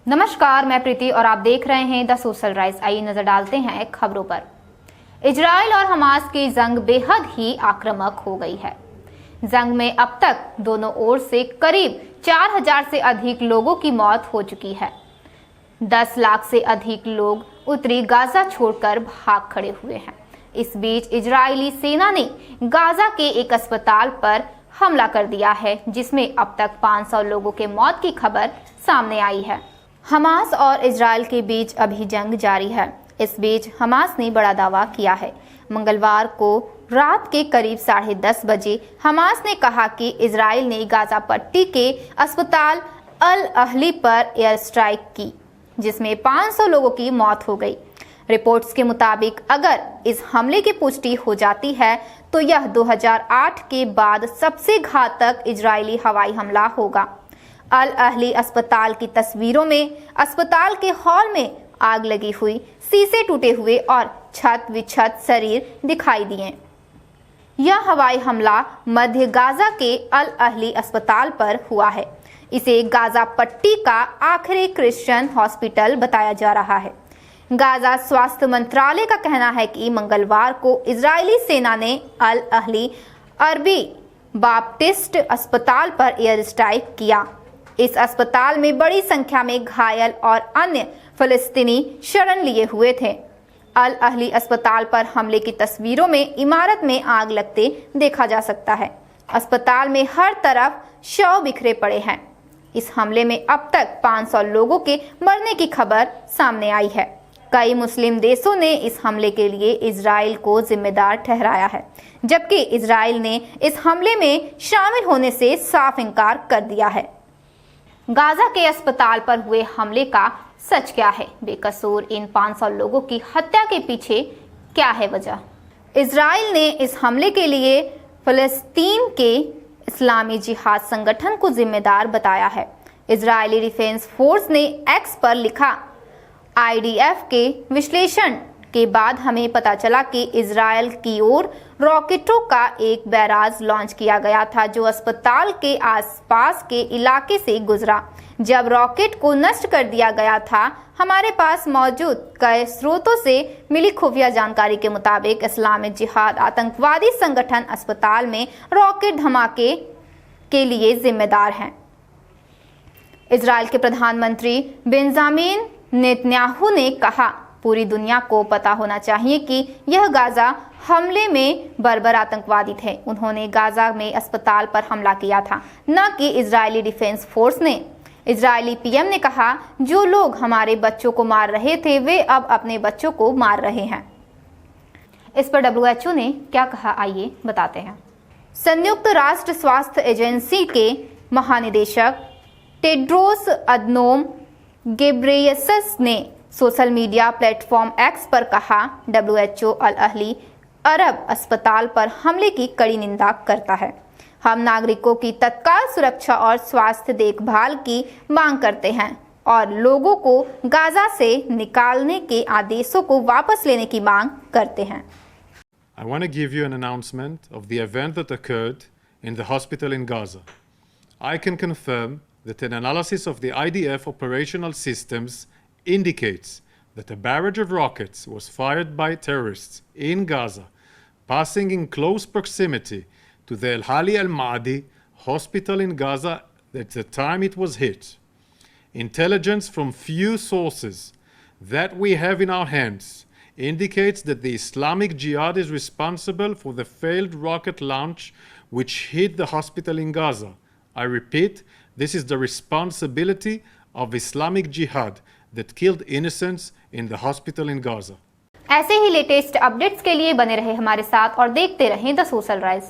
नमस्कार, मैं प्रीति और आप देख रहे हैं द सोशल राइज। आइए नजर डालते हैं खबरों पर। इजराइल और हमास की जंग बेहद ही आक्रामक हो गई है। जंग में अब तक दोनों ओर से करीब 4000 से अधिक लोगों की मौत हो चुकी है। 10 लाख से अधिक लोग उत्तरी गाजा छोड़कर भाग खड़े हुए हैं। इस बीच इजरायली सेना ने गाजा के एक अस्पताल पर हमला कर दिया है, जिसमें अब तक 500 लोगों के मौत की खबर सामने आई है। हमास और इजराइल के बीच अभी जंग जारी है। इस बीच हमास ने बड़ा दावा किया है। मंगलवार को रात के करीब 10:30 बजे हमास ने कहा कि इजराइल ने गाजा पट्टी के अस्पताल अल अहली पर एयर स्ट्राइक की, जिसमें 500 लोगों की मौत हो गई। रिपोर्ट्स के मुताबिक अगर इस हमले की पुष्टि हो जाती है तो यह 2008 के बाद सबसे घातक इजरायली हवाई हमला होगा। अल अहली अस्पताल की तस्वीरों में अस्पताल के हॉल में आग लगी हुई, शीशे टूटे हुए और छत विक्षत शरीर दिखाई दिए। यह हवाई हमला मध्य गाजा के अल अहली अस्पताल पर हुआ है। इसे गाजा पट्टी का आखिरी क्रिश्चियन हॉस्पिटल बताया जा रहा है। गाजा स्वास्थ्य मंत्रालय का कहना है कि मंगलवार को इजरायली सेना ने अल अहली अरबी बाप्टिस्ट अस्पताल पर एयर स्ट्राइक किया। इस अस्पताल में बड़ी संख्या में घायल और अन्य फिलिस्तीनी शरण लिए हुए थे। अल अहली अस्पताल पर हमले की तस्वीरों में इमारत में आग लगते देखा जा सकता है। अस्पताल में हर तरफ शव बिखरे पड़े हैं। इस हमले में अब तक 500 लोगों के मरने की खबर सामने आई है। कई मुस्लिम देशों ने इस हमले के लिए इजराइल को जिम्मेदार ठहराया है, जबकि इजराइल ने इस हमले में शामिल होने से साफ इनकार कर दिया है। गाजा के अस्पताल पर हुए हमले का सच क्या है? बेकसूर इन 500 लोगों की हत्या के पीछे क्या है वजह? इजराइल ने इस हमले के लिए फिलिस्तीन के इस्लामी जिहाद संगठन को जिम्मेदार बताया है। इजरायली डिफेंस फोर्स ने एक्स पर लिखा, आईडीएफ के विश्लेषण के बाद हमें पता चला कि इजराइल की ओर रॉकेटों का एक बैराज लॉन्च किया गया था, जो अस्पताल के आसपास के इलाके से गुजरा। जब रॉकेट को नष्ट कर दिया गया था, हमारे पास मौजूद कई स्रोतों से मिली खुफिया जानकारी के मुताबिक इस्लामिक जिहाद आतंकवादी संगठन अस्पताल में रॉकेट धमाके के लिए जिम्मेदार हैं। इजराइल के प्रधानमंत्री बेंजामिन नेतन्याहू ने कहा, पूरी दुनिया को पता होना चाहिए कि यह गाजा हमले में बर्बर आतंकवादी थे। उन्होंने गाजा में अस्पताल पर हमला किया था, न कि इजरायली डिफेंस फोर्स ने। इजरायली पीएम ने कहा, जो लोग हमारे बच्चों को मार रहे थे वे अब अपने बच्चों को मार रहे हैं। इस पर डब्ल्यूएचओ ने क्या कहा, आइए बताते हैं। संयुक्त राष्ट्र स्वास्थ्य एजेंसी के महानिदेशक टेड्रोस अदनोम गेब्रेयेसस ने सोशल मीडिया प्लेटफॉर्म एक्स पर कहा, डब्ल्यूएचओ अल अहली अरब अस्पताल पर हमले की कड़ी निंदा करता है। हम नागरिकों की तत्काल सुरक्षा और स्वास्थ्य देखभाल की मांग करते हैं और लोगों को गाजा से निकालने के आदेशों को वापस लेने की मांग करते हैं। I want to give you an announcement of the event that occurred in the hospital in Gaza. I can confirm that an analysis of the IDF operational systems indicates that a barrage of rockets was fired by terrorists in Gaza, passing in close proximity to the Al Ahli Al Maadi hospital in Gaza at the time it was hit. Intelligence from few sources that we have in our hands indicates that the Islamic Jihad is responsible for the failed rocket launch which hit the hospital in Gaza. I repeat, this is the responsibility of Islamic Jihad that killed innocents in the hospital in Gaza. ऐसे ही latest updates के लिए बने रहे हमारे साथ और देखते रहें द सोशल राइज।